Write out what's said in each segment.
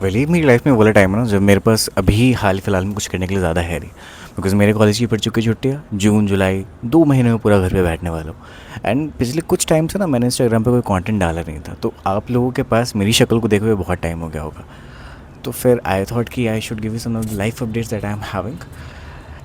वही मेरी लाइफ में वाला टाइम है ना जब मेरे पास अभी हाल फिलहाल में कुछ करने के लिए ज़्यादा है नहीं। बिकॉज़ मेरे कॉलेज की पड़ चुकी छुट्टियाँ जून जुलाई 2 महीने में पूरा घर पे बैठने वाला हूँ। एंड पिछले कुछ टाइम से ना मैंने इंस्टाग्राम पे कोई कंटेंट डाला नहीं था, तो आप लोगों के पास मेरी शक्ल को देखे हुए बहुत टाइम हो गया होगा। तो फिर आई थॉट कि I should give you some life updates that I am having.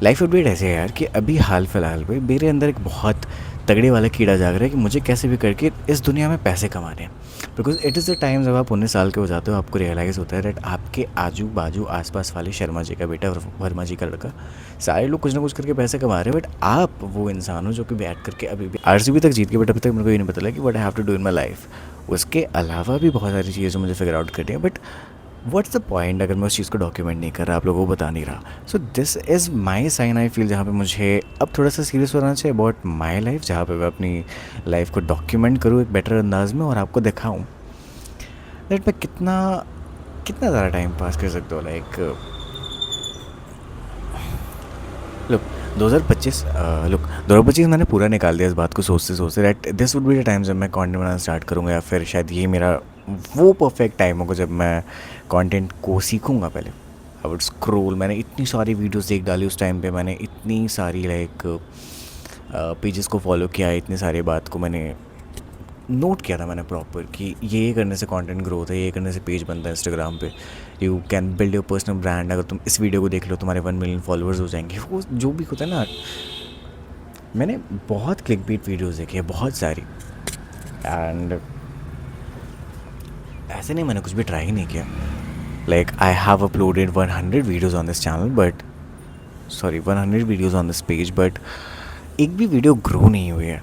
Life update ऐसे है यार कि अभी हाल फिलहाल में मेरे अंदर एक बहुत तगड़े वाला कीड़ा जाग रहा है कि मुझे कैसे भी करके इस दुनिया में पैसे कमाने हैं। Because it is the time जब आप 19 साल के हो जाते हो, आपको रियलाइज़ होता है दैट आपके आजू बाजू आसपास वाले शर्मा जी का बेटा, वर्मा जी का लड़का, सारे लोग कुछ ना कुछ करके पैसे कमा रहे हैं। बट आप वो इंसान हो जो कि बैठ करके अभी भी आरसीबी तक जीत के, बट अभी तक मेरे को ये नहीं पता कि what I have to do in my life. उसके अलावा भी बहुत सारी चीज़ें मुझे फिगर आउट करनी है, बट व्हाट्स द पॉइंट अगर मैं उस चीज़ को डॉक्यूमेंट नहीं कर रहा, आप लोगों को बता नहीं रहा। So this is my sign I feel, जहाँ पे मुझे अब थोड़ा सा सीरियस होना चाहिए अबाउट माई लाइफ, जहाँ पे मैं अपनी लाइफ को डॉक्यूमेंट करूँ एक बेटर अंदाज में और आपको दिखाऊँ दैट मैं कितना कितना ज़्यादा टाइम पास कर सकता हूँ। लाइक लुक 2025 लुक 2025 मैंने पूरा निकाल दिया इस बात को सोचते सोचते that this would be the time जब मैं कंटेंट बनाना स्टार्ट करूँगा, या फिर शायद ये मेरा वो परफेक्ट टाइम होगा जब मैं कंटेंट को सीखूँगा। पहले आई वुड स्क्रोल, मैंने इतनी सारी वीडियोस देख डाली उस टाइम पे, मैंने इतनी सारी लाइक पेजेस को फॉलो किया, इतनी सारी बात को मैंने नोट किया था मैंने प्रॉपर कि ये करने से कंटेंट ग्रो होता है, ये करने से पेज बनता है इंस्टाग्राम पे, you can build your personal brand. अगर तुम इस वीडियो को देख लो तुम्हारे 1 मिलियन फॉलोअर्स हो जाएंगे, वो जो भी होता है ना। मैंने बहुत क्लिक बीट वीडियोज़ देखी है, बहुत सारी। एंड ऐसे नहीं मैंने कुछ भी ट्राई ही नहीं किया। Like I have uploaded 100 videos on this channel, but sorry 100 videos on this page, but एक भी वीडियो ग्रो नहीं हुई है।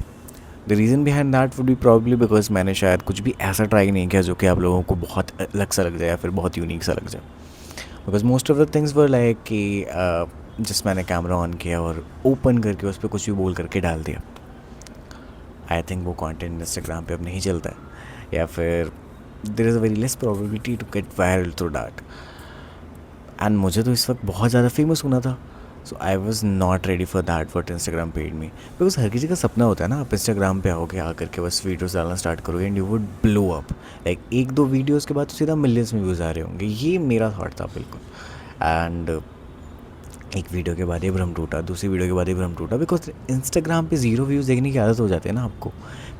The reason behind that would be probably because मैंने शायद कुछ भी ऐसा ट्राई नहीं किया जो कि आप लोगों को बहुत अलग सा लग जाए या फिर बहुत यूनिक सा लग जाए। Because most of the things were like कि जिस मैंने कैमरा ऑन किया और ओपन करके उस पर कुछ भी बोल करके डाल दिया। आई थिंक वो कंटेंट इंस्टाग्राम पे अब नहीं चलता है, या फिर there is a very less probability to get viral through that. And मुझे तो इस वक्त बहुत ज़्यादा फेमस होना था, so I was not ready for that what Instagram paid me. Because हर किसी का सपना होता है ना, आप इंस्टाग्राम पे आओगे आकर के बस वीडियोस डालना स्टार्ट करोगे and you would blow up. Like एक दो वीडियोस के बाद तो सीधा मिलियंस में व्यूज़ आ रहे होंगे, ये मेरा थॉट था बिल्कुल। एंड एक वीडियो के बाद ये भ्रम टूटा, दूसरी वीडियो के बाद ये भ्रम टूटा, बिकॉज इंस्टाग्राम पे 0 व्यूज़ देखने की आदत हो जाती है ना आपको।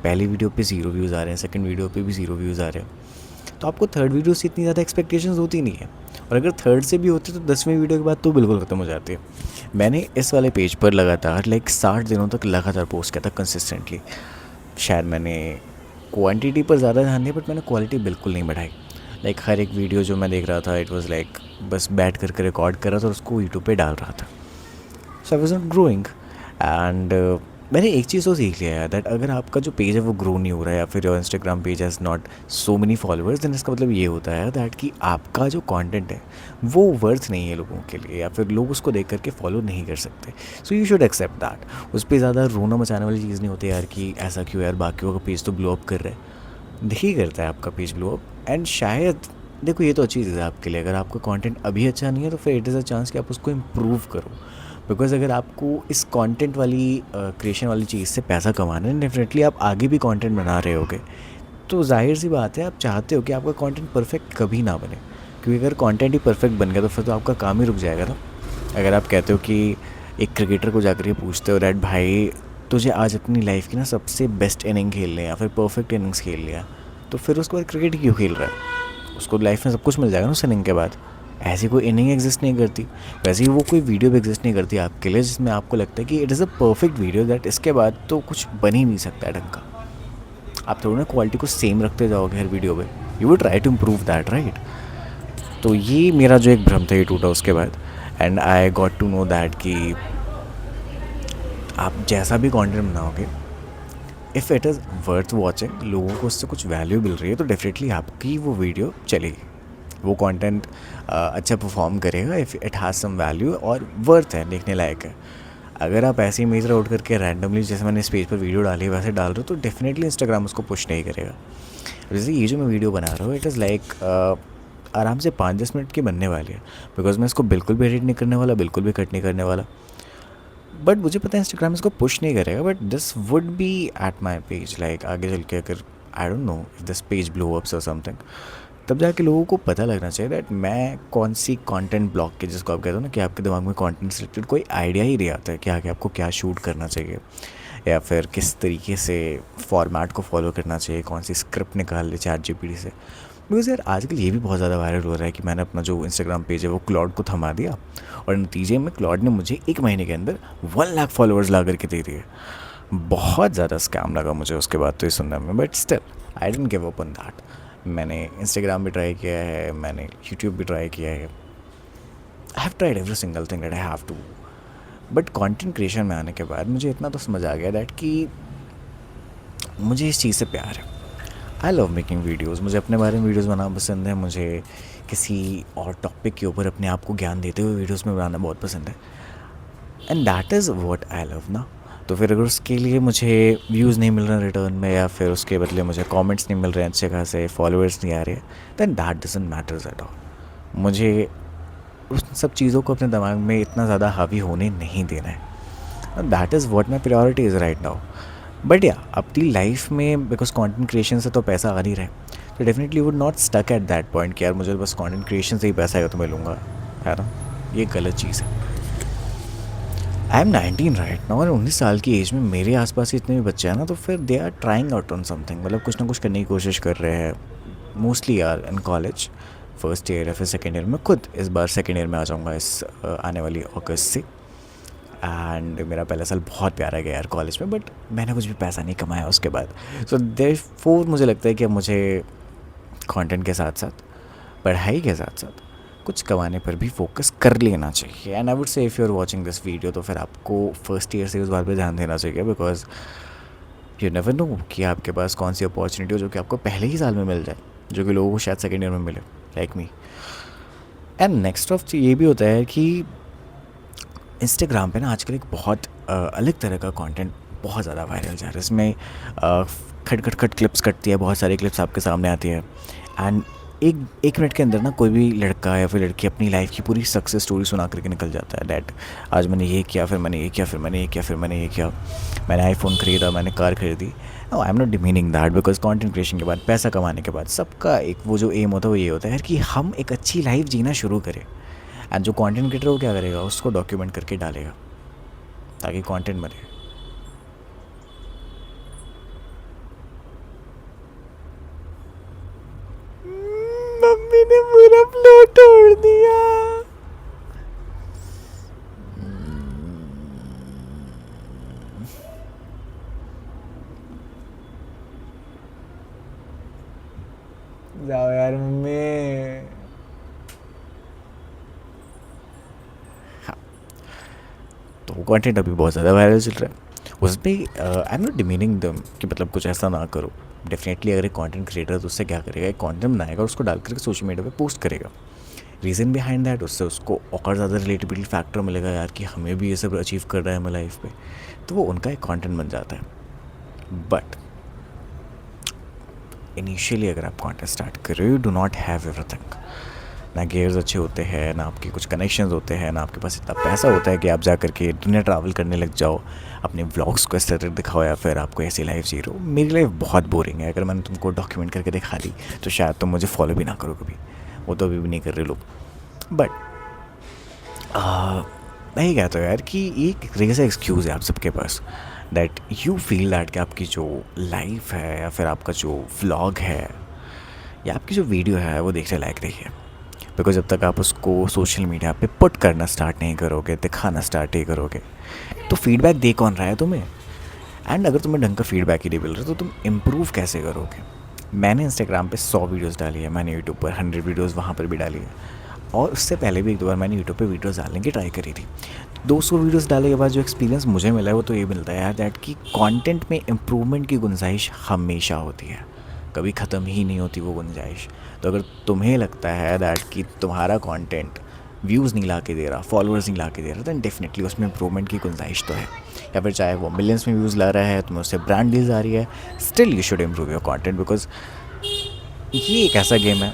पहली वीडियो पे 0 व्यूज़ आ रहे हैं, सेकंड वीडियो पे भी 0 व्यूज़ आ रहे हैं, तो आपको थर्ड वीडियो से इतनी ज़्यादा एक्सपेक्टेशंस होती नहीं है। और अगर थर्ड से भी होती तो 10वीं वीडियो के बाद तो बिल्कुल ख़त्म हो जाती है। मैंने इस वाले पेज पर लगातार लाइक 60 दिनों तक लगातार पोस्ट किया था कंसिस्टेंटली। शायद मैंने क्वांटिटी पर ज़्यादा ध्यान दिया, बट मैंने क्वालिटी बिल्कुल नहीं बढ़ाई। लाइक हर एक वीडियो जो मैं देख रहा था इट वाज लाइक बस बैठ करके रिकॉर्ड कर रहा था और उसको यूट्यूब पे डाल रहा था। So I was not growing. And मैंने एक चीज़ तो सीख लिया है दैट अगर आपका जो पेज है वो ग्रो नहीं हो रहा है, या फिर Instagram page has not so many followers, then इसका मतलब ये होता है दैट कि आपका जो कंटेंट है वो वर्थ नहीं है लोगों के लिए, या फिर लोग उसको देख करके फॉलो नहीं कर सकते। So you should accept that. उस पर ज़्यादा रोना मचाने वाली चीज़ नहीं होती यार कि ऐसा क्यों यार, बाकियों का पेज तो ब्लो अप कर रहा है। देखिए करता है आपका पेज ब्लो अप, एंड शायद देखो ये तो अच्छी चीज़ है आपके लिए। अगर आपका कंटेंट अभी अच्छा नहीं है तो फिर इट इज़ अ चांस कि आप उसको इम्प्रूव करो। बिकॉज़ अगर आपको इस कंटेंट वाली क्रिएशन वाली चीज़ से पैसा कमाना है, डेफिनेटली आप आगे भी कंटेंट बना रहे होगे, तो जाहिर सी बात है आप चाहते हो कि आपका कंटेंट परफेक्ट कभी ना बने। क्योंकि अगर कंटेंट ही परफेक्ट बन गया तो फिर तो आपका काम ही रुक जाएगा ना। अगर आप कहते हो कि एक क्रिकेटर को जाकर के पूछते हो दैट भाई तुझे आज अपनी लाइफ की ना सबसे बेस्ट इनिंग खेलनी है या फिर परफेक्ट इनिंग्स खेल लिया, तो फिर उसके बाद क्रिकेट क्यों खेल रहा है? उसको लाइफ में सब कुछ मिल जाएगा ना उस इनिंग के बाद। ऐसी कोई इनिंग एग्जिस्ट नहीं करती, वैसे ही वो कोई वीडियो भी एग्जिस्ट नहीं करती आपके लिए जिसमें आपको लगता है कि it is a perfect video that इसके बाद तो कुछ बन ही नहीं सकता है ढंग का। आप थोड़ा ना क्वालिटी को सेम रखते जाओगे हर वीडियो पे, you will try to improve that right. तो ये मेरा जो एक भ्रम था ये टूटा उसके बाद। And I got to know that कि आप जैसा भी कंटेंट बनाओगे, if it is worth watching, लोगों को उससे कुछ वैल्यू मिल रही है, तो डेफिनेटली आपकी वो वीडियो चलेगी, वो कंटेंट अच्छा परफॉर्म करेगा if it has some value और वर्थ है, देखने लायक है। अगर आप ऐसे ही मेजर आउट करके रैंडमली जैसे मैंने इस पेज पर वीडियो डाली है वैसे डाल रहे हो, तो डेफिनेटली इंस्टाग्राम उसको पुश नहीं करेगा। जैसे ये जो मैं वीडियो बना रहा हूँ इट इज़ लाइक आराम से 5-10 मिनट की बनने वाली है, बिकॉज मैं इसको बिल्कुल भी एडिट नहीं करने वाला, बिल्कुल भी कट नहीं करने वाला। बट मुझे पता है इंस्टाग्राम इसको पुश नहीं करेगा, but this would be at my page like आगे चल के अगर I don't know if this page blow ups और समथिंग, तब जाके लोगों को पता लगना चाहिए दैट मैं कौन सी कंटेंट ब्लॉक के, जिसको आप कहते हो ना कि आपके दिमाग में कंटेंट से रिलेटेड कोई आइडिया ही नहीं आता है कि आगे आपको क्या शूट करना चाहिए, या फिर किस तरीके से फॉर्मेट को फॉलो करना चाहिए, कौन सी स्क्रिप्ट निकाल ले चैट जीपीटी से। बिकॉज़ यार आजकल ये भी बहुत ज़्यादा वायरल हो रहा है कि मैंने अपना जो इंस्टाग्राम पेज है वो क्लॉड को थमा दिया, और नतीजे में क्लॉड ने मुझे 1 महीने के अंदर 1 लाख फॉलोअर्स ला करके दे दिए। बहुत ज़्यादा स्कैम लगा मुझे उसके बाद तो ये सुनने में, but still I didn't give up on that. मैंने इंस्टाग्राम भी ट्राई किया है, मैंने यूट्यूब भी ट्राई किया है, I have tried every single thing that I have to. But content creation में आने के बाद मुझे इतना तो समझ आ गया दैट कि मुझे इस चीज़ से प्यार है। आई लव मेकिंग वीडियोज़, मुझे अपने बारे में वीडियोज़ बनाना पसंद है, मुझे किसी और टॉपिक के ऊपर अपने आप को ज्ञान देते हुए वीडियोज़ में बनाना बहुत पसंद है, and that is what I love ना। तो फिर अगर उसके लिए मुझे व्यूज़ नहीं मिल रहे रिटर्न में, या फिर उसके बदले मुझे कमेंट्स नहीं मिल रहे हैं अच्छे खासे, फॉलोअर्स नहीं आ रहे, then that doesn't matters at all. मुझे उस सब चीज़ों को अपने दिमाग में इतना ज़्यादा हावी होने नहीं देना है। That is what my priority is right now. But या अपनी लाइफ में बिकॉज कंटेंट क्रिएशन से तो पैसा आ नहीं रहा है, तो definitely would not stuck at that point कि यार मुझे बस कंटेंट क्रिएशन से ही पैसा आएगा तो मैं लूँगा, है ना। ये गलत चीज़ है। आई एम 19 राइट नाउ, और 19 साल की एज में मेरे आसपास इतने भी बच्चे हैं ना, तो फिर they are trying out on something, मतलब कुछ ना कुछ करने की कोशिश कर रहे हैं। मोस्टली यार इन कॉलेज फर्स्ट ईयर या फिर सेकेंड ईयर में, खुद इस बार सेकेंड ईयर में आ जाऊँगा इस आने वाली अगस्त से। एंड मेरा पहला साल बहुत प्यारा गया यार कॉलेज में, बट मैंने कुछ भी पैसा नहीं कमाया उसके बाद। सो देयरफॉर मुझे लगता है कि अब मुझे कंटेंट के साथ साथ, पढ़ाई के साथ साथ कुछ कमाने पर भी फोकस कर लेना चाहिए। And I would say if you are watching this video, तो फिर आपको फर्स्ट ईयर से उस बात पे ध्यान देना चाहिए, बिकॉज यू नेवर नो कि आपके पास कौन सी अपॉर्चुनिटी हो जो कि आपको पहले ही साल में मिल जाए, जो कि लोगों को शायद सेकेंड ईयर में मिले, like me. And next of ये भी होता है कि इंस्टाग्राम पे ना आजकल एक बहुत अलग तरह का कंटेंट बहुत ज़्यादा वायरल जा रहा है। इसमें खट खट खट क्लिप्स कटती है, बहुत सारी क्लिप्स आपके सामने आती है, एंड एक मिनट के अंदर ना कोई भी लड़का या फिर लड़की अपनी लाइफ की पूरी सक्सेस स्टोरी सुना करके निकल जाता है। डैट आज मैंने ये किया, फिर मैंने ये किया, फिर मैंने ये किया, फिर मैंने ये किया, मैंने आईफोन ख़रीदा, मैंने कार खरीदी। आई am not demeaning that, because content creation के बाद, पैसा कमाने के बाद सबका एक वो जो एम होता है वो ये होता है कि हम एक अच्छी लाइफ जीना शुरू करें। एंड जो कंटेंट क्रिएटर वो क्या करेगा, उसको डॉक्यूमेंट करके डालेगा ताकि कंटेंट बने। मम्मी ने पूरा फ्लोर तोड़ दिया। जाओ यार मम्मी। तो वो कंटेंट अभी बहुत ज़्यादा वायरल चल रहा है। उसमें आई एम नॉट डिमीनिंग दम कि मतलब कुछ ऐसा ना करो। डेफिनेटली अगर एक कंटेंट क्रिएटर तो उससे क्या करेगा, एक कंटेंट बनाएगा, उसको डाल करके सोशल मीडिया पे पोस्ट करेगा। रीज़न बिहाइंड दैट, उससे उसको और ज़्यादा रिलेटेबिलिटी फैक्टर मिलेगा यार कि हमें भी ये सब अचीव कर रहा है हमें लाइफ पे, तो वो उनका एक कंटेंट बन जाता है। बट इनिशियली अगर आप कंटेंट स्टार्ट कर रहे हो, you do not have everything. ना गेयर्स अच्छे होते हैं, ना आपके कुछ कनेक्शंस होते हैं, ना आपके पास इतना पैसा होता है कि आप जा करके दुनिया ट्रैवल करने लग जाओ, अपने व्लॉग्स को इस तरह दिखाओ, या फिर आपको ऐसी लाइफ जी रहे हो। मेरी लाइफ बहुत बोरिंग है, अगर मैंने तुमको डॉक्यूमेंट करके दिखा दी तो शायद तुम मुझे फॉलो भी ना करो कभी, वो तो अभी भी नहीं कर रहे लोग। बट मैं ये कहता हूँ यार कि एक तरीके से एक्सक्यूज़ है आप सबके पास दैट यू फील दैट कि आपकी जो लाइफ है या फिर आपका जो व्लॉग है या आपकी जो वीडियो है वो देखने लायक नहीं है। बिकॉज जब तक आप उसको सोशल मीडिया पे पुट करना स्टार्ट नहीं करोगे, दिखाना स्टार्ट नहीं करोगे, तो फीडबैक दे कौन रहा है तुम्हें। एंड अगर तुम्हें ढंग का फीडबैक ही नहीं मिल रहा तो तुम इम्प्रूव कैसे करोगे। मैंने इंस्टाग्राम पे 100 वीडियोस डाली है, मैंने यूट्यूब पर 100 वीडियोस वहाँ पर भी डाली है, और उससे पहले भी एक दो बार मैंने यूट्यूब पे वीडियोस डालने की ट्राई करी थी। 200 वीडियोस डालने के बाद जो एक्सपीरियंस मुझे मिला है वो तो ये मिलता है यार दैट कि कंटेंट में इम्प्रूवमेंट की गुंजाइश हमेशा होती है, कभी ख़त्म ही नहीं होती वो गुंजाइश। तो अगर तुम्हें लगता है दैट कि तुम्हारा कंटेंट व्यूज़ नहीं ला के दे रहा, फॉलोअर्स नहीं ला के दे रहा, दैन डेफिनेटली उसमें इम्प्रूवमेंट की गुंजाइश तो है। या फिर चाहे वो मिलियंस में व्यूज़ ला रहा है, तुम्हें उससे ब्रांड डील्स आ रही है, still you should improve your content, because ये एक ऐसा गेम है।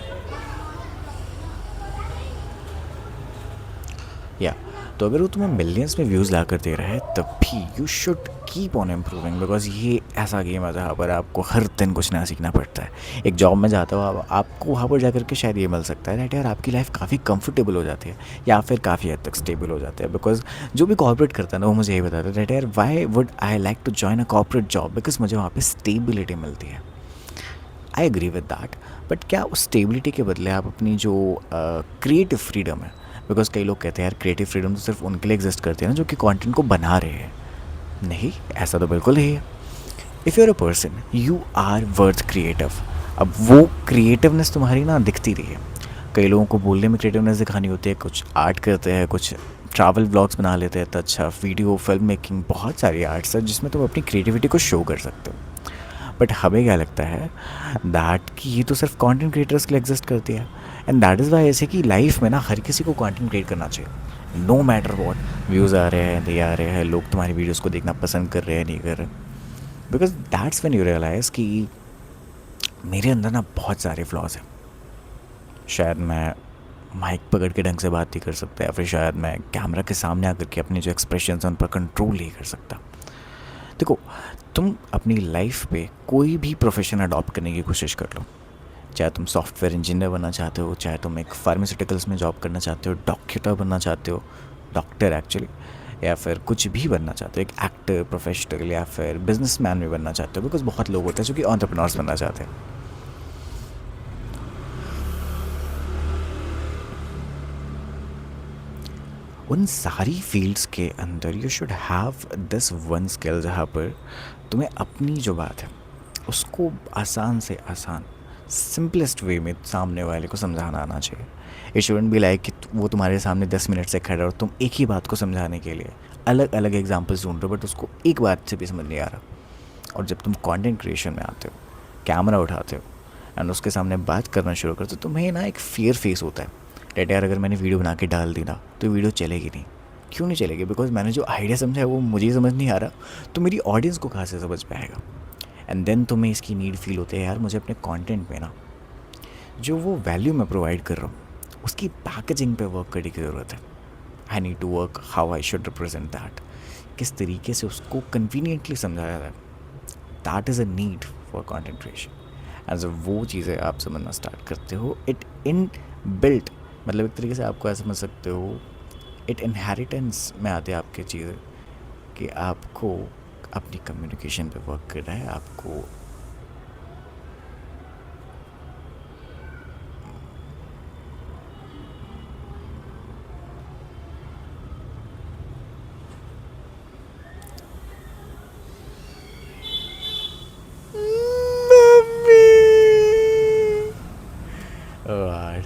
या तो अगर वो तुम्हें मिलियंस में व्यूज़ ला कर दे रहा है तब भी you should keep on improving, because ये ऐसा गेम है जहाँ पर आपको हर दिन कुछ नया सीखना पड़ता है। एक जॉब में जाते हो आपको वहाँ पर जाकर के शायद ये मिल सकता है दैट यार आपकी लाइफ काफ़ी कंफर्टेबल हो जाती है या फिर काफ़ी हद तक स्टेबल हो जाती है। बिकॉज जो भी कॉर्पोरेट करता है ना वो मुझे यही बताता है दैट यार why would I like to join a corporate job, because मुझे वहाँ पर स्टेबिलिटी मिलती है। I agree with that, but क्या उस स्टेबिलिटी के बदले आप अपनी जो क्रिएटिव फ्रीडम है, बिकॉज कई लोग कहते हैं यार क्रिएटिव फ्रीडम तो सिर्फ उनके लिए एग्जिस्ट करती है ना जो कि कंटेंट को बना रहे हैं। नहीं, ऐसा तो बिल्कुल नहीं है। If you are a person you are worth creative. अब वो क्रिएटिवनेस तुम्हारी ना दिखती रही है। कई लोगों को बोलने में क्रिएटिवनेस दिखानी होती है, कुछ आर्ट करते हैं, कुछ ट्रैवल ब्लॉग्स बना लेते हैं, तो अच्छा वीडियो फिल्म मेकिंग, बहुत सारी आर्ट्स है जिसमें तुम अपनी क्रिएटिविटी को शो कर सकते हो। बट हमें क्या लगता है दैट कि ये तो सिर्फ कंटेंट क्रिएटर्स के लिए एग्जिस्ट करती है, एंड दैट इज़ वाई ऐसे कि लाइफ में ना हर किसी को कंटेंट क्रिएट करना चाहिए, नो मैटर वॉट। व्यूज़ आ रहे हैं नहीं आ रहे हैं, लोग तुम्हारी वीडियोज़ को देखना पसंद कर रहे हैं नहीं कर रहे, because that's when you realise कि मेरे अंदर ना बहुत सारे फ्लॉज हैं। शायद मैं माइक पकड़ के ढंग से बात नहीं कर सकता, या फिर शायद मैं कैमरा के सामने आकर के अपने जो एक्सप्रेशन हैं उन पर कंट्रोल नहीं कर सकता। देखो, तुम अपनी लाइफ पे कोई भी प्रोफेशन अडॉप्ट करने की कोशिश कर लो, चाहे तुम सॉफ्टवेयर इंजीनियर बनना चाहते हो, चाहे तुम एक फार्मास्यूटिकल्स में जॉब करना चाहते हो, डॉक्टर बनना चाहते हो, डॉक्टर एक्चुअली, या फिर कुछ भी बनना चाहते हो, एक एक्टर प्रोफेशनल, या फिर बिजनेसमैन भी बनना चाहते हो, बिकॉज बहुत लोग होते हैं जो कि एंटरप्रेन्योर्स बनना चाहते हैं। उन सारी फील्ड्स के अंदर you should have this one skill जहाँ पर तुम्हें अपनी जो बात है उसको आसान से आसान सिंपलेस्ट वे में सामने वाले को समझाना आना चाहिए। इट शुडंट बी लाइक कि वो तुम्हारे सामने 10 मिनट से खड़ा और तुम एक ही बात को समझाने के लिए अलग अलग एग्जाम्पल्स ढूंढ रहे हो, बट उसको एक बात से भी समझ नहीं आ रहा। और जब तुम कंटेंट क्रिएशन में आते हो, कैमरा उठाते हो एंड उसके सामने बात करना शुरू करते हो, तो तुम्हें ना एक फियर फेस होता है डेट यार अगर मैंने वीडियो बना के डाल दी ना तो वीडियो चलेगी नहीं। क्यों नहीं चलेगी? बिकॉज मैंने जो आइडिया समझा है वो मुझे ही समझ नहीं आ रहा, तो मेरी ऑडियंस को कहाँ से समझ पाएगा। एंड देन तुम्हें इसकी नीड फील होती है यार मुझे अपने कंटेंट में ना जो वो वैल्यू मैं प्रोवाइड कर रहा हूँ उसकी पैकेजिंग पे वर्क करने की ज़रूरत है। I need to work how I should represent that, किस तरीके से उसको कन्वीनियंटली समझाया जाए। That is a need for content creation. As वो चीज़ें आप समझना स्टार्ट करते हो, इट इन बिल्ट, मतलब एक तरीके से आपको ऐसा समझ सकते हो इट इनहेरिटेंस में आते हैं आपके चीज़ें कि आपको अपनी कम्युनिकेशन पे वर्क करना है, आपको God.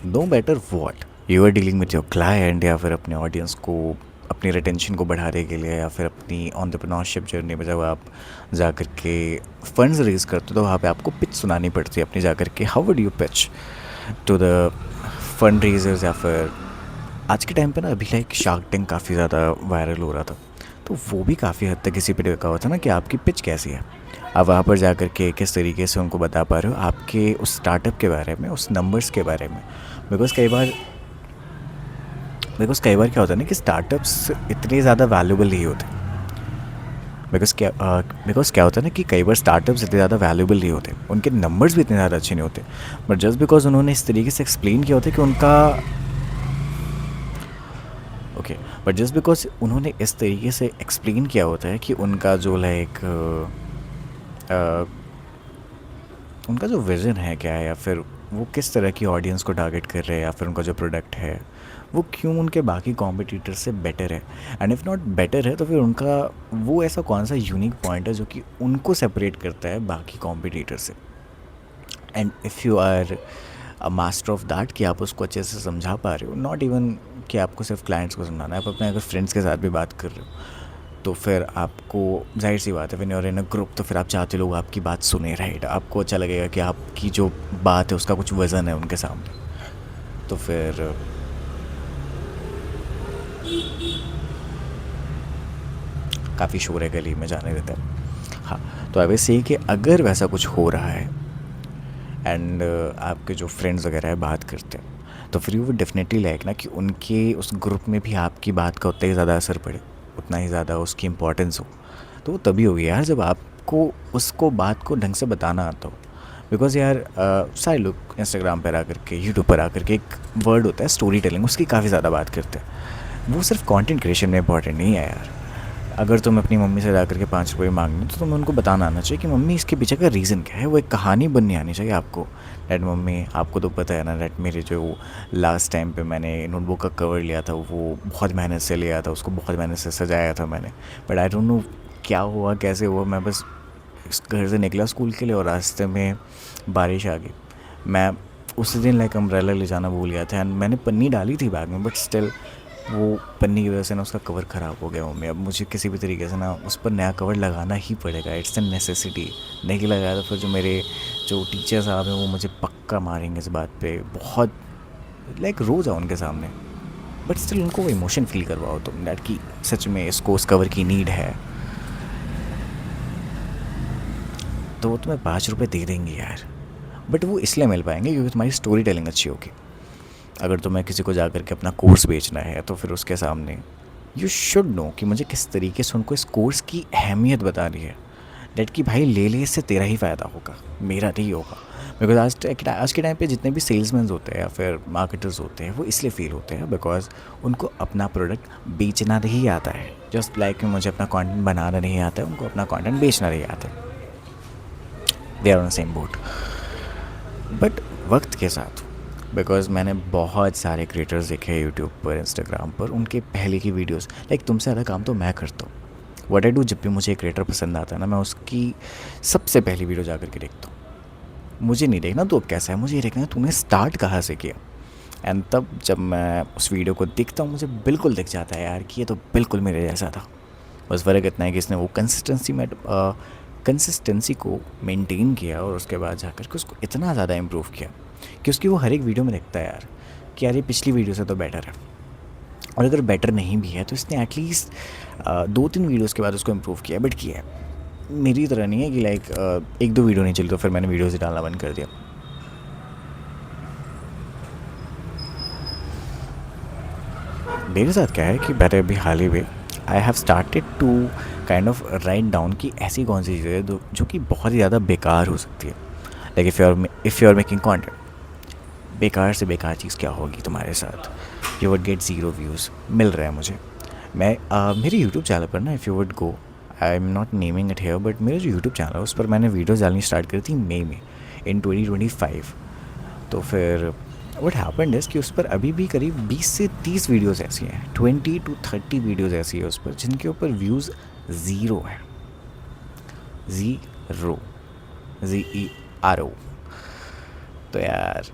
No matter what you are dealing with your client, या फिर अपने ऑडियंस को अपनी रिटेंशन को बढ़ाने के लिए, या फिर अपनी एंटरप्रेन्योरशिप जर्नी में जब आप जा कर के फंड्स रेज करते हो तो वहाँ पे आपको पिच सुनानी पड़ती है अपनी जा कर के। How would you pitch to the fund raisers? या फिर आज के टाइम पे ना अभी लाइक शार्क टैंक काफ़ी ज़्यादा वायरल हो रहा था, तो वो भी काफ़ी हद तक इसी पे टिका हुआ था ना कि आपकी पिच कैसी है। आप वहाँ पर जा कर के किस तरीके से उनको बता पा रहे हो आपके उस स्टार्टअप के बारे में, उस नंबर्स के बारे में। बिकॉज़ कई बार क्या होता है ना कि स्टार्टअप्स इतने ज़्यादा वैल्यूबल नहीं होते। बिकॉज क्या होता है ना कि कई बार स्टार्टअप्स इतने ज़्यादा वैल्यूबल नहीं होते, उनके नंबर्स भी इतने ज़्यादा अच्छे नहीं होते, बट जस्ट बिकॉज उन्होंने इस तरीके से एक्सप्लेन किया होता है कि उनका बट जस्ट बिकॉज उन्होंने इस तरीके से एक्सप्लेन किया होता है कि उनका जो उनका जो विज़न है क्या है, या फिर वो किस तरह की ऑडियंस को टारगेट कर रहे हैं, या फिर उनका जो प्रोडक्ट है वो क्यों उनके बाकी कॉम्पिटिटर से बेटर है, एंड इफ़ नॉट बेटर है तो फिर उनका वो ऐसा कौन सा यूनिक पॉइंट है जो कि उनको सेपरेट करता है बाकी कॉम्पिटिटर से। And if you are a master of that कि आप उसको अच्छे से समझा पा रहे हो, नॉट इवन कि आपको सिर्फ क्लाइंट्स को समझाना है, आप अपने अगर फ्रेंड्स के साथ भी बात कर रहे हो तो फिर आपको जाहिर सी बात है when you are in a group तो फिर आप चाहते लोग आपकी बात सुने, राइट। आपको अच्छा लगेगा कि आपकी जो बात है उसका कुछ वज़न है उनके सामने। तो फिर काफ़ी शोर है गली में, जाने देते हैं। हाँ, तो आई विल से कि अगर वैसा कुछ हो रहा है एंड आपके जो फ्रेंड्स वगैरह है बात करते हैं, तो फिर यू वुड डेफिनेटली लाइक ना कि उनके उस ग्रुप में भी आपकी बात का उतना ही ज़्यादा असर पड़े, उतना ही ज़्यादा उसकी इम्पोर्टेंस हो। तो वो तभी होगी यार जब आपको उसको बात को ढंग से बताना आता हो। बिकॉज़ यार सारे लोग इंस्टाग्राम पर आकर के, यूट्यूब पर आकर के एक वर्ड होता है स्टोरी टेलिंग, उसकी काफ़ी ज़्यादा बात करते हैं। वो सिर्फ कंटेंट क्रिएशन में इंपॉर्टेंट नहीं है यार। अगर तुम अपनी मम्मी से जाकर के 5 रुपये मांगने तो तुम्हें उनको बताना आना चाहिए कि मम्मी इसके पीछे का रीज़न क्या है। वो एक कहानी बननी आनी चाहिए आपको। डैड मम्मी आपको तो पता है ना डैड, मेरे जो लास्ट टाइम पे मैंने नोटबुक का कवर लिया था वो बहुत मेहनत से लिया था, उसको बहुत मेहनत से सजाया था मैंने, बट आई डोंट नो क्या हुआ कैसे हुआ। मैं बस घर से निकला स्कूल के लिए और रास्ते में बारिश आ गई। मैं उस दिन लाइक अम्ब्रेला ले जाना भूल गया था एंड मैंने पन्नी डाली थी बैग में, बट स्टिल वो पन्नी की वजह से ना उसका कवर ख़राब हो गया मम्मी। अब मुझे किसी भी तरीके से ना उस पर नया कवर लगाना ही पड़ेगा, इट्स अ नेसेसिटी। नहीं लगाया तो फिर जो टीचर साहब हैं वो मुझे पक्का मारेंगे इस बात पे। बहुत लाइक रो जाओ उनके सामने, बट स्टिल उनको वो इमोशन फील करवाओ तुम डैड कि सच में इसको उस कवर की नीड है, तो वो तुम्हें 5 रुपये दे देंगे यार। बट वो इसलिए मिल पाएंगे क्योंकि तुम्हारी स्टोरी टेलिंग अच्छी होगी। अगर तुम्हें किसी को जा कर के अपना कोर्स बेचना है तो फिर उसके सामने यू शुड नो कि मुझे किस तरीके से उनको इस कोर्स की अहमियत बतानी है। डेट कि भाई ले ले, इससे तेरा ही फ़ायदा होगा, मेरा नहीं होगा। बिकॉज आज के टाइम पे जितने भी सेल्समैन होते हैं या फिर मार्केटर्स होते हैं वो इसलिए फेल होते हैं बिकॉज उनको अपना प्रोडक्ट बेचना नहीं आता है। जस्ट लाइक मुझे अपना कंटेंट बनाना नहीं आता है, उनको अपना कंटेंट बेचना नहीं आता है। They are on same boat. But वक्त के साथ, बिकॉज मैंने बहुत सारे क्रिएटर्स देखे हैं यूट्यूब पर, इंस्टाग्राम पर, उनके पहले की वीडियोस लाइक तुमसे ज़्यादा काम तो मैं करता हूँ। व्हाट आई डू, जब भी मुझे एक क्रिएटर पसंद आता है ना मैं उसकी सबसे पहली वीडियो जा कर के देखता हूँ। मुझे नहीं देखना तो अब कैसा है, मुझे ये देखना है तूने स्टार्ट कहाँ से किया। एंड तब जब मैं उस वीडियो को देखता हूँ मुझे बिल्कुल दिख जाता है यार कि ये तो बिल्कुल मेरे जैसा था। बस फ़र्क इतना है कि इसने वो कंसिस्टेंसी को मेंटेन किया और उसके बाद जाकर के उसको इतना ज़्यादा इम्प्रूव किया कि उसकी वो हर एक वीडियो में दिखता है यार कि यार ये पिछली वीडियो से तो बेटर है। और अगर बेटर नहीं भी है तो इसने एटलीस्ट 2-3 वीडियोस के बाद उसको इम्प्रूव किया, बट किया है। मेरी तरह नहीं है कि लाइक 1-2 वीडियो नहीं चली तो फिर मैंने वीडियोस ही डालना बंद कर दिया। मेरे साथ क्या है कि मैंने अभी हाल ही में I have started to kind of write down कि ऐसी कौन सी चीज़ें हैं जो कि बहुत ही ज़्यादा बेकार हो सकती है। Like if you are making content, बेकार से बेकार चीज़ क्या होगी तुम्हारे साथ, यू वुड गेट 0 व्यूज़ मिल रहा है मुझे। मैं मेरे यूट्यूब चैनल पर ना, if you would go, I am not naming it here, but मेरा जो यूट्यूब चैनल है उस पर मैंने वीडियोज़ डालनी स्टार्ट करी थी मई में इन 2025। तो फिर व्हाट हैपेंड इज़ कि उस पर अभी भी करीब 20 से 30 वीडियोज़ ऐसी हैं, 20 to 30 वीडियोज़ ऐसी है उस पर जिनके ऊपर व्यूज़ 0 है। Zero, ZERO। तो यार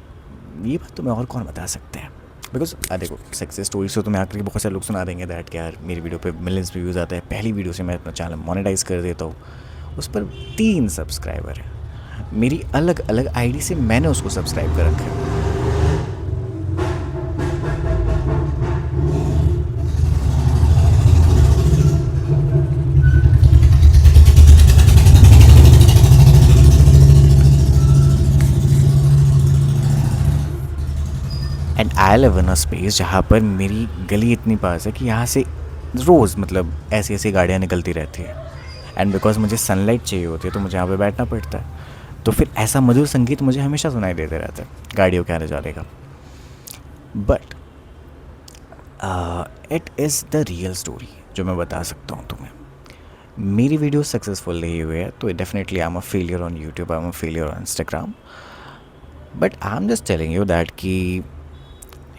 ये बात तुम्हें और कौन बता सकते हैं। बिकॉज देखो सक्सेस स्टोरी से तुम्हें आकर के बहुत सारे लोग सुना देंगे दैट कि यार मेरी वीडियो पे मिलियंस व्यूज़ आता है, पहली वीडियो से मैं अपना चैनल मोनेटाइज़ कर देता हूँ, उस पर 3 सब्सक्राइबर है, मेरी अलग अलग आईडी से मैंने उसको सब्सक्राइब कर रखा है। And I live in a space जहाँ पर मेरी गली इतनी पास है कि यहाँ से रोज़ मतलब ऐसी ऐसी गाड़ियाँ निकलती रहती है। एंड बिकॉज मुझे सनलाइट चाहिए होती है तो मुझे यहाँ पे बैठना पड़ता है। तो फिर ऐसा मधुर संगीत मुझे हमेशा सुनाई देते रहता है गाड़ियों के आने जाने का। But it is the real story जो मैं बता सकता हूँ तुम्हें। मेरी वीडियो सक्सेसफुल नहीं हुई है तो definitely I am a failure on YouTube, I am a failure on Instagram. But I am just telling you that कि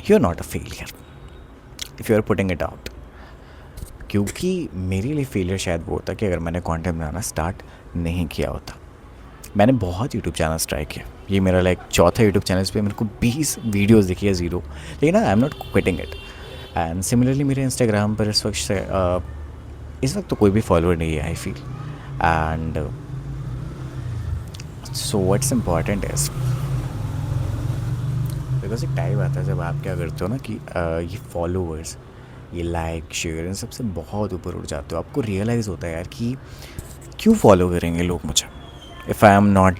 you are not a failure if you are putting it out. क्योंकि मेरे लिए failure शायद वो होता कि अगर मैंने कंटेंट बनाना स्टार्ट नहीं किया होता। मैंने बहुत यूट्यूब चैनल्स ट्राई किया, ये मेरा लाइक चौथा यूट्यूब चैनल पे मेरे को 20 वीडियोस दिखी है ज़ीरो, लेकिन आई am not quitting it. And similarly मेरे इंस्टाग्राम पर इस वक्त तो कोई भी फॉलोअर नहीं है I feel. And so what's important is because एक टाइम आता है जब आप क्या करते हो ना कि ये फॉलोअर्स, ये लाइक शेयर इन सबसे बहुत ऊपर उठ जाते हो। आपको रियलाइज़ होता है यार कि क्यों फॉलो करेंगे लोग मुझे if I am not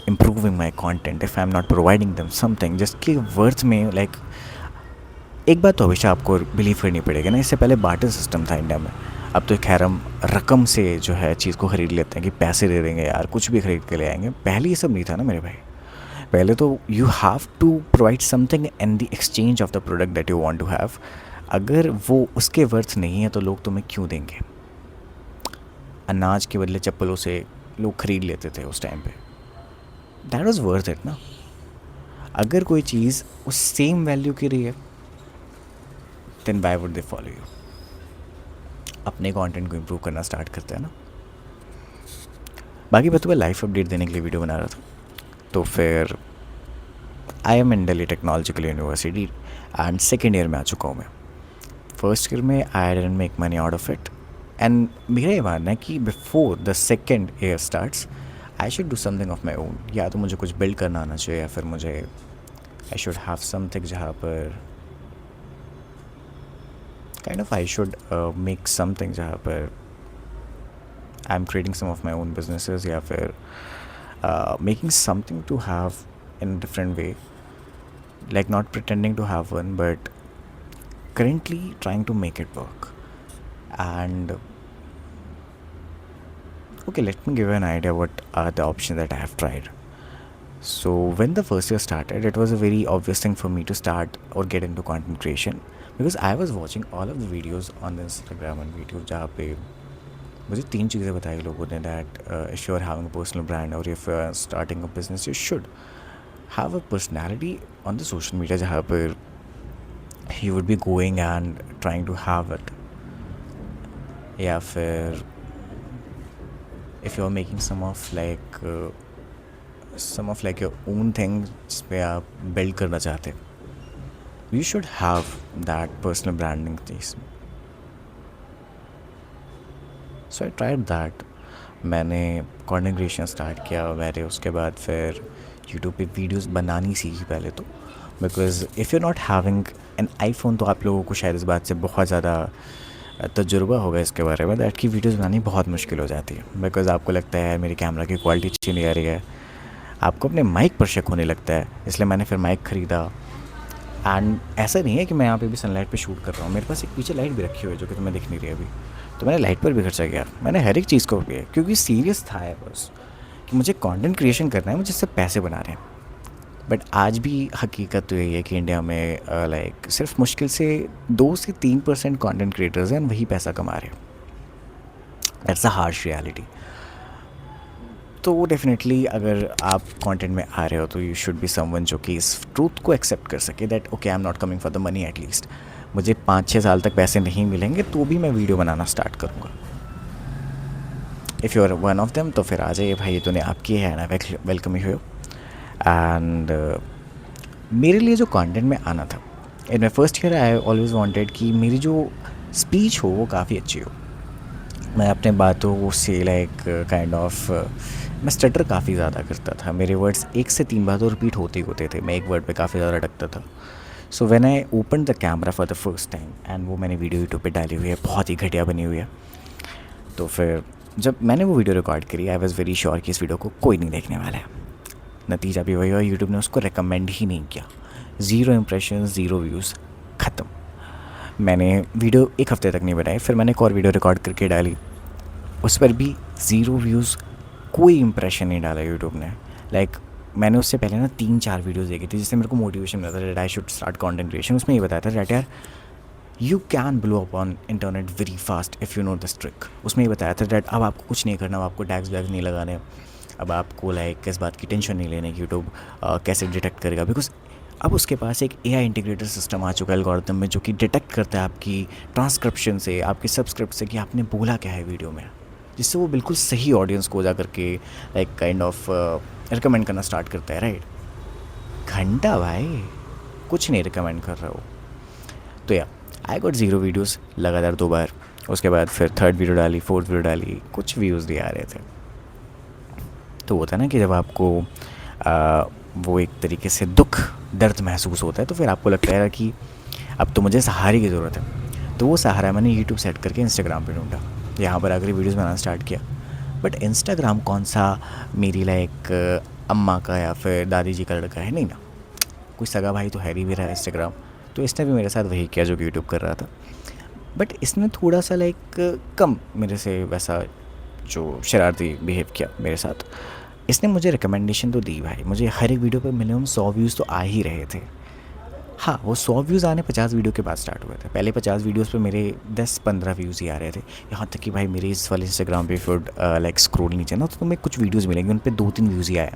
improving my content, if I am not providing them something just कि वर्थ में लाइक। एक बात तो हमेशा आपको बिलीव करनी पड़ेगी ना, इससे पहले बार्टर सिस्टम था इंडिया में। अब तो खैर हम रकम से जो है चीज़ को ख़रीद लेते हैं कि पैसे दे देंगे यार, कुछ भी ख़रीद के ले आएंगे। पहले ये सब नहीं था ना मेरे भाई। पहले तो you have to provide something in the exchange of the product that you want to have. अगर वो उसके वर्थ नहीं है तो लोग तुम्हें क्यों देंगे। अनाज के बदले चप्पलों से लोग ख़रीद लेते थे उस टाइम पे, दैट वाज वर्थ इट ना। अगर कोई चीज़ उस सेम वैल्यू की रही है then why would they follow you. अपने कंटेंट को इम्प्रूव करना स्टार्ट करते हैं ना। बाकी मैं तुम्हें लाइफ अपडेट देने के लिए वीडियो बना रहा था। तो फिर I am in Delhi technological university and second year में आ चुका हूँ मैं। फर्स्ट ईयर में I didn't make money out of it and मेरा ये मानना है कि before the second year starts I should do something of my own. या तो मुझे कुछ बिल्ड करना आना चाहिए या फिर मुझे आई शुड हैव समथिंग जहाँ पर kind of I should make something जहाँ पर I am creating some of my own businesses या फिर making something to have in different way, like not pretending to have one but currently trying to make it work. And okay, let me give you an idea what are the options that I have tried. So when the first year started, it was a very obvious thing for me to start or get into content creation because I was watching all of the videos on Instagram and YouTube जहाँ पे मुझे 3 चीज़ें बताई लोगों ने that if you are having a personal brand or if you are starting a business, you should have a personality on the social media जहाँ पर he would be going and trying to have it, या फिर if you're making some of like your own thing जिस पे आप build करना चाहते हैं, you should have that personal branding cheese. So I tried that. मैंने content creation स्टार्ट किया। मैंने उसके बाद फिर यूट्यूब पे वीडियोस बनानी सीखी पहले तो, because if you not having an iPhone तो आप लोगों को शायद इस बात से बहुत ज़्यादा तजुर्बा होगा इसके बारे में दैट की वीडियोस बनानी बहुत मुश्किल हो जाती है। बिकॉज आपको लगता है मेरी कैमरा की क्वालिटी अच्छी नहीं आ रही है, आपको अपने माइक पर शक होने लगता है। इसलिए मैंने फिर माइक ख़रीदा। एंड ऐसा नहीं है कि मैं यहाँ पे भी सनलाइट पे शूट कर रहा हूँ, मेरे पास एक पीछे लाइट भी रखी हुई है जो कि तुम्हें दिख नहीं रही अभी। तो मैंने लाइट पर भी खर्चा किया, मैंने हर एक चीज़ को किया क्योंकि सीरियस था है बस कि मुझे कंटेंट क्रिएशन करना है, मुझे इससे पैसे बना रहे हैं। बट आज भी हकीकत तो यही है कि इंडिया में लाइक सिर्फ मुश्किल से 2 से 3% कंटेंट क्रिएटर्स हैं, वही पैसा कमा रहे हैं। That's a harsh reality. तो डेफिनेटली अगर आप कंटेंट में आ रहे हो तो यू शुड बी समवन जो कि इस ट्रूथ को एक्सेप्ट कर सके that okay I am not coming for the money. At least मुझे 5-6 साल तक पैसे नहीं मिलेंगे तो भी मैं वीडियो बनाना स्टार्ट करूँगा। If you are one of them तो फिर आ जाइए भाई, दुनिया आपकी है ना, वेलकम ही हो। एंड मेरे लिए जो कंटेंट में आना था in my first year, I always wanted कि मेरी जो स्पीच हो वो काफ़ी अच्छी हो। मैं अपने बातों से लाइक काइंड ऑफ मैं स्टटर काफ़ी ज़्यादा करता था। मेरे वर्ड्स 1 से 3 बार तो रिपीट होते ही होते थे, मैं एक वर्ड पे काफ़ी ज़्यादा अटकता था। So when I open the camera for the first time and वो मैंने वीडियो यूट्यूब पे डाली हुई है, बहुत ही घटिया बनी हुई है। तो फिर जब मैंने वो वीडियो रिकॉर्ड करी आई वॉज़ वेरी श्योर कि इस वीडियो को कोई नहीं देखने वाला है। नतीजा भी वही हुआ, यूट्यूब ने उसको रिकमेंड ही नहीं किया। 0 इम्प्रेशन, 0 व्यूज़, ख़त्म। मैंने वीडियो 1 हफ़्ते तक नहीं बनाई, फिर मैंने एक और वीडियो रिकॉर्ड करके डाली, उस पर भी 0 व्यूज़, कोई इम्प्रेशन नहीं डाला यूट्यूब ने। लाइक मैंने उससे पहले ना 3-4 वीडियोज़ देखी थी जिससे मेरे को मोटिवेशन मिला था that I should start content creation. उसमें ये बताया था दैट यार you can blow up on internet very fast if you know this trick. उसमें ये बताया था दैट अब आपको कुछ नहीं करना, अब आपको टैग्स वैग्स नहीं लगाने, अब आपको लाइक किस बात की टेंशन नहीं लेने की यूट्यूब कैसे डिटेक्ट करेगा, बिकॉज अब उसके पास एक एआई इंटीग्रेटेड सिस्टम आ चुका है एल्गोरिथम में, जो कि डिटेक्ट करता है आपकी ट्रांसक्रिप्शन से, आपके सबस्क्रिप्ट से कि आपने बोला क्या है वीडियो में, जिससे वो बिल्कुल सही ऑडियंस को जा करके लाइक काइंड ऑफ रिकमेंड करना स्टार्ट करता है, राइट। घंटा भाई कुछ नहीं रिकमेंड कर रहा हो। तो या आई गॉट 0 वीडियोज़ लगातार 2 बार, उसके बाद फिर 3rd वीडियो डाली, 4th वीडियो डाली, कुछ व्यूज़ नहीं आ रहे थे। तो होता है ना कि जब आपको वो एक तरीके से दुख दर्द महसूस होता है, तो फिर आपको लगता है कि अब तो मुझे सहारे की ज़रूरत है। तो वो सहारा मैंने यूट्यूब सेट करके इंस्टाग्राम पे ढूंढा, यहाँ पर आकर वीडियोस बनाना स्टार्ट किया। बट इंस्टाग्राम कौन सा मेरी लाइक अम्मा का या फिर दादी जी का लड़का है, नहीं ना, कोई सगा भाई तो है ही मेरा इंस्टाग्राम। तो इसने भी मेरे साथ वही किया जो कि यूट्यूब कर रहा था, बट इसने थोड़ा सा लाइक कम मेरे से वैसा जो शरारती बिहेव किया मेरे साथ। इसने मुझे रिकमेंडेशन तो दी भाई, मुझे हर एक वीडियो पर मिनिमम 100 व्यूज़ तो आ ही रहे थे। हाँ, वो 100 व्यूज़ आने 50 वीडियो के बाद स्टार्ट हुए थे। पहले 50 वीडियोस पे मेरे 10-15 व्यूज़ ही आ रहे थे। यहाँ तक कि भाई मेरे इस वाले इंस्टाग्राम पे फिर लाइक स्क्रॉल नीचे ना, तो तुम्हें कुछ वीडियोस मिलेंगे उन पे 2-3 व्यूज़ ही आए।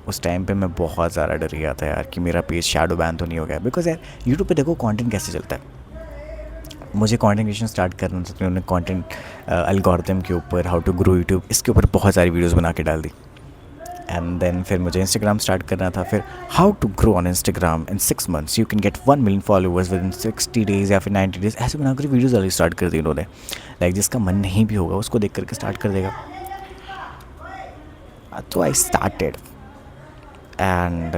उस टाइम पे मैं बहुत ज़्यादा डर गया था यार कि मेरा पेज शैडो बैन तो नहीं हो गया, बिकॉज यार यूट्यूब पे देखो कंटेंट कैसे चलता है। मुझे कंटेंट क्रिएशन स्टार्ट करना था, तो उन्होंने कंटेंट एल्गोरिथम के ऊपर, हाउ टू ग्रो यूट्यूब, इसके ऊपर बहुत सारी वीडियोस बना के डाल दी। एंड देन फिर मुझे इंस्टाग्राम स्टार्ट करना था, फिर how to grow on Instagram in 6 months, you can get 1 million followers within 60 days या फिर 90 days, ऐसे बनाकर वीडियोज़ डाली स्टार्ट कर दी उन्होंने। लाइक जिसका मन नहीं भी होगा उसको देख करके स्टार्ट कर देगा। तो I started and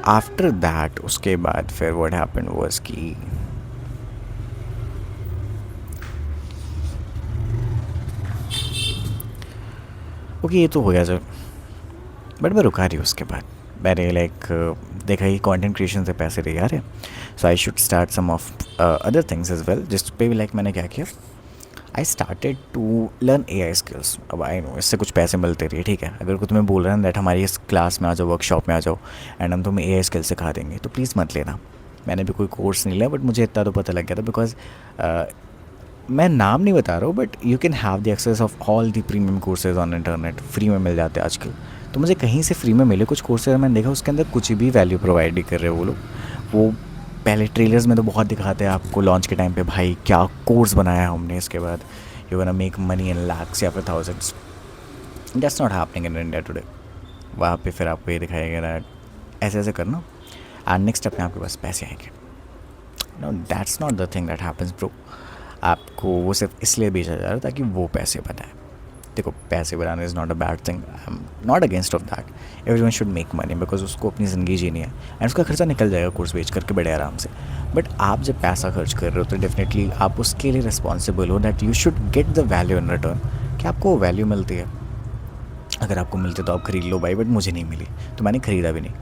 after that उसके बाद फिर व्हाट हैपेंड वाज कि ओके ये तो हो गया सर, बट मैं रुका रही हूँ। उसके बाद मैंने लाइक देखा कि कंटेंट क्रिएशन से पैसे नहीं आ रहे, so I should start some of other things as well, जिस पे भी लाइक मैंने क्या किया, I started to learn AI skills. अब आई नो इससे कुछ पैसे मिलते रहे, ठीक है। अगर कोई तुम्हें बोल रहा है दैट हमारी इस क्लास में आ जाओ, वर्कशॉप में आ जाओ एंड हम तुम्हें एआई स्किल्स सिखा देंगे, तो प्लीज़ मत लेना। मैंने भी कोई कोर्स नहीं लिया, बट मुझे इतना तो पता लग गया था, बिकॉज मैं नाम नहीं बता रहा हूँ, but you can have the access of all the premium courses on internet, free में मिल जाते हैं आजकल। तो मुझे कहीं से फ्री में मिले कुछ कोर्सेज, मैंने देखा उसके अंदर कुछ भी वैल्यू प्रोवाइड नहीं कर रहे वो लोग। वो पहले ट्रेलर्स में तो बहुत दिखाते हैं आपको लॉन्च के टाइम पे, भाई क्या कोर्स बनाया हमने, इसके बाद you gonna make money in lakhs या फिर thousands। That's not happening in India today. वहाँ पे फिर आपको ये दिखाएगा ना ऐसे ऐसे करना एंड नेक्स्ट स्टेप में आपके पास पैसे आएंगे। No that's not the thing that happens bro. आपको वो सिर्फ इसलिए भेजा जा रहा है ताकि वो पैसे बनाए। देखो पैसे बनाना is not a bad thing, I am not against of that. Everyone should make money, because उसको अपनी ज़िंदगी जीनी है एंड उसका खर्चा निकल जाएगा कोर्स बेच करके बड़े आराम से। बट आप जब पैसा खर्च कर रहे हो तो डेफिनेटली आप उसके लिए रिस्पॉन्सिबल हो, that you should get the value in return, कि आपको वो वैल्यू मिलती है। अगर आपको मिलती तो आप खरीद लो भाई, बट मुझे नहीं मिली तो मैंने ख़रीदा भी नहीं।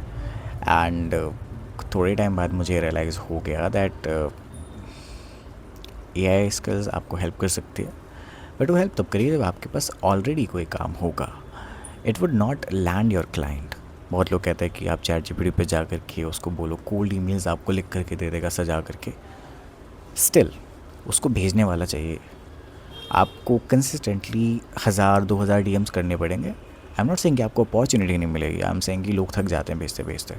एंड थोड़े टाइम बाद मुझे रियलाइज़ हो गया दैट एआई स्किल्स आपको हेल्प कर सकती है, बट वो हेल्प तब करिए जब आपके पास ऑलरेडी कोई काम होगा। It would not land your client. बहुत लोग कहते हैं कि आप ChatGPT पे जा करके उसको बोलो, कोल्ड ईमेल्स आपको लिख करके दे देगा सजा करके। स्टिल उसको भेजने वाला चाहिए। आपको कंसिस्टेंटली 1000-2000 DMs करने पड़ेंगे। आई एम नॉट सेइंग कि आपको अपॉर्चुनिटी नहीं मिलेगी, आई एम सेइंग कि लोग थक जाते हैं भेजते भेजते।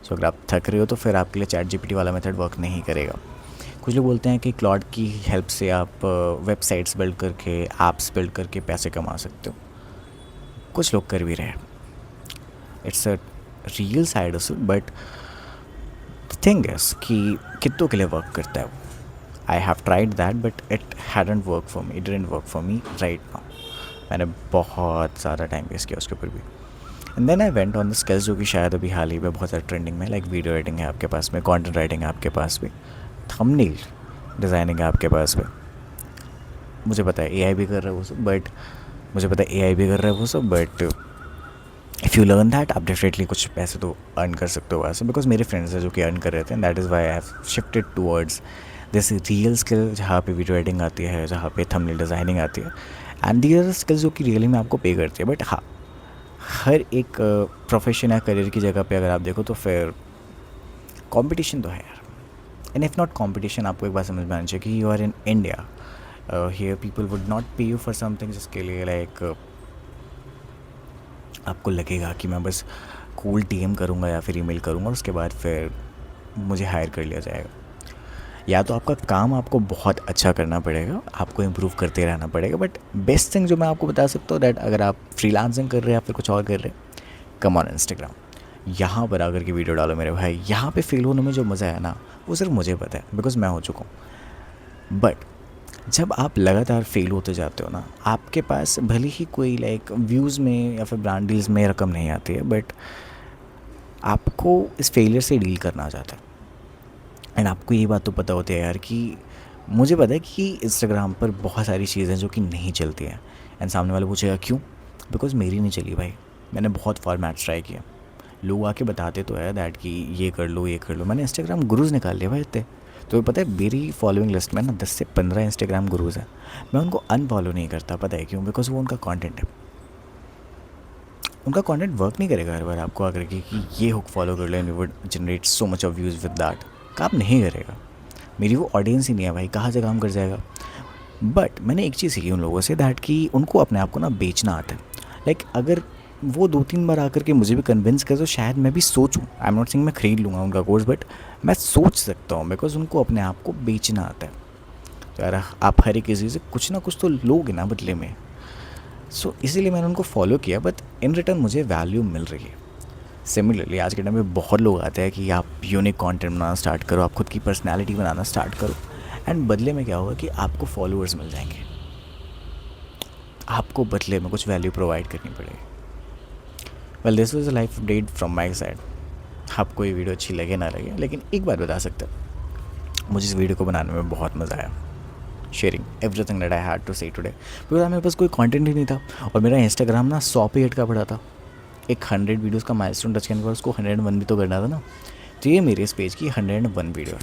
सो अगर आप थक रहे हो तो फिर आपके लिए ChatGPT वाला मेथड वर्क नहीं करेगा। कुछ लोग बोलते हैं कि क्लाउड की हेल्प से आप वेबसाइट्स बिल्ड करके, ऐप्स बिल्ड करके पैसे कमा सकते हो। कुछ लोग कर भी रहे हैं, it's a real side of it, but the thing is कि कितनों के लिए वर्क करता है वो। I have tried that but it hadn't work for me, it didn't work for me right now. मैंने बहुत ज़्यादा टाइम वेस्ट किया उसके ऊपर भी। And then I went on the skills जो कि शायद अभी हाल ही में बहुत ज़्यादा ट्रेंडिंग में, लाइक वीडियो एडिटिंग है आपके पास में, कंटेंट राइटिंग है आपके पास में, थंबनेल डिज़ाइनिंग है आपके पास में। मुझे पता है एआई भी कर रहा है वो सब, बट मुझे पता है एआई भी कर रहा है वो सब, but if you learn that आप डेफिनेटली कुछ पैसे तो अर्न कर सकते हो वहाँ से। बिकॉज मेरे फ्रेंड्स हैं जो कि अर्न कर रहे थे, that is why I have shifted towards this real skill, जहाँ पे वीडियो एडिटिंग आती है, जहाँ पे थंबनेल डिज़ाइनिंग आती है, एंड दीज आर स्किल्स जो कि रियली में आपको पे करती है। बट हाँ, हर एक प्रोफेशन या करियर की जगह पे अगर आप देखो तो फिर कंपटीशन तो है यार। एंड इफ़ नॉट कॉम्पिटिशन, आपको एक बात समझ में आनी चाहिए कि you are in India, here people would not pay you for something जिसके लिए लाइक आपको लगेगा कि मैं बस कूल डीएम करूँगा या फिर ईमेल करूँगा और उसके बाद फिर मुझे हायर कर लिया जाएगा। या तो आपका काम आपको बहुत अच्छा करना पड़ेगा, आपको इम्प्रूव करते रहना पड़ेगा। बट बेस्ट थिंग जो मैं आपको बता सकता हूँ दैट अगर आप फ्रीलांसिंग कर रहे हैं या फिर कुछ और कर रहे हैं, कम ऑन इंस्टाग्राम, यहाँ पर आकर के वीडियो डालो मेरे भाई। यहाँ पे फेल होने में जो मज़ा है ना, वो सिर्फ मुझे पता है बिकॉज मैं हो चुका हूँ। बट जब आप लगातार फेल होते जाते हो ना, आपके पास भले ही कोई लाइक व्यूज़ में या फिर ब्रांड डील्स में रकम नहीं आती है, बट आपको इस फेलियर से डील करना आ जाता है। एंड आपको ये बात तो पता होती है यार कि मुझे पता है कि इंस्टाग्राम पर बहुत सारी चीज़ें जो कि नहीं चलती हैं। एंड सामने वाले पूछेगा क्यों, बिकॉज मेरी नहीं चली भाई। मैंने बहुत फॉर्मेट्स ट्राई किया, लोग आके बताते तो है दैट कि ये कर लो ये कर लो। मैंने इंस्टाग्राम गुरुज निकाल लिया भाई इतने। तो पता है मेरी फॉलोइंग लिस्ट में ना 10 से 15 इंस्टाग्राम गुरुज हैं। मैं उनको अनफॉलो नहीं करता, पता है क्यों? बिकॉज वो उनका कंटेंट है, उनका कंटेंट वर्क नहीं करेगा हर बार आपको आकर के कि ये हुक फॉलो कर लो and you would generate so much of views with that. काम नहीं करेगा, मेरी वो ऑडियंस ही नहीं है भाई, कहाँ से काम कर जाएगा। बट मैंने एक चीज़ सीखी उन लोगों से दैट कि उनको अपने आप को ना बेचना आता है। लाइक अगर वो 2-3 बार आकर के मुझे भी कन्विंस कर तो शायद मैं भी सोचूं, आई एम नॉट सेइंग मैं ख़रीद लूँगा उनका कोर्स, बट मैं सोच सकता हूँ बिकॉज उनको अपने आप को बेचना आता है। तो यार आप हर एक किसी से कुछ ना कुछ तो लोगे ना बदले में। सो इसीलिए मैंने उनको फॉलो किया, बट इन रिटर्न मुझे वैल्यू मिल रही है। सिमिलरली आज के टाइम में बहुत लोग आते हैं कि आप यूनिक कंटेंट बनाना स्टार्ट करो, आप खुद की पर्सनैलिटी बनाना स्टार्ट करो, एंड बदले में क्या होगा कि आपको फॉलोअर्स मिल जाएंगे, आपको बदले में कुछ वैल्यू प्रोवाइड करनी पड़ेगी। Well this was a life update from my side. आपको ये वीडियो अच्छी लगे ना लगे, लेकिन एक बात बता सकता हूँ, मुझे इस वीडियो को बनाने में बहुत मज़ा आया, sharing everything that I had to say today, because मेरे पास कोई कंटेंट ही नहीं था और मेरा इंस्टाग्राम ना 100 पे अटका पड़ा था। एक 100 वीडियोज़ का माइलस्टोन टच करने के बाद उसको 101 भी तो करना था ना। तो ये मेरे इस पेज की 101 वीडियो,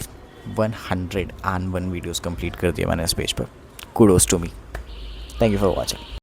101 वीडियोज़ कंप्लीट कर दिया मैंने इस पेज पर। Kudos to me, thank you for watching.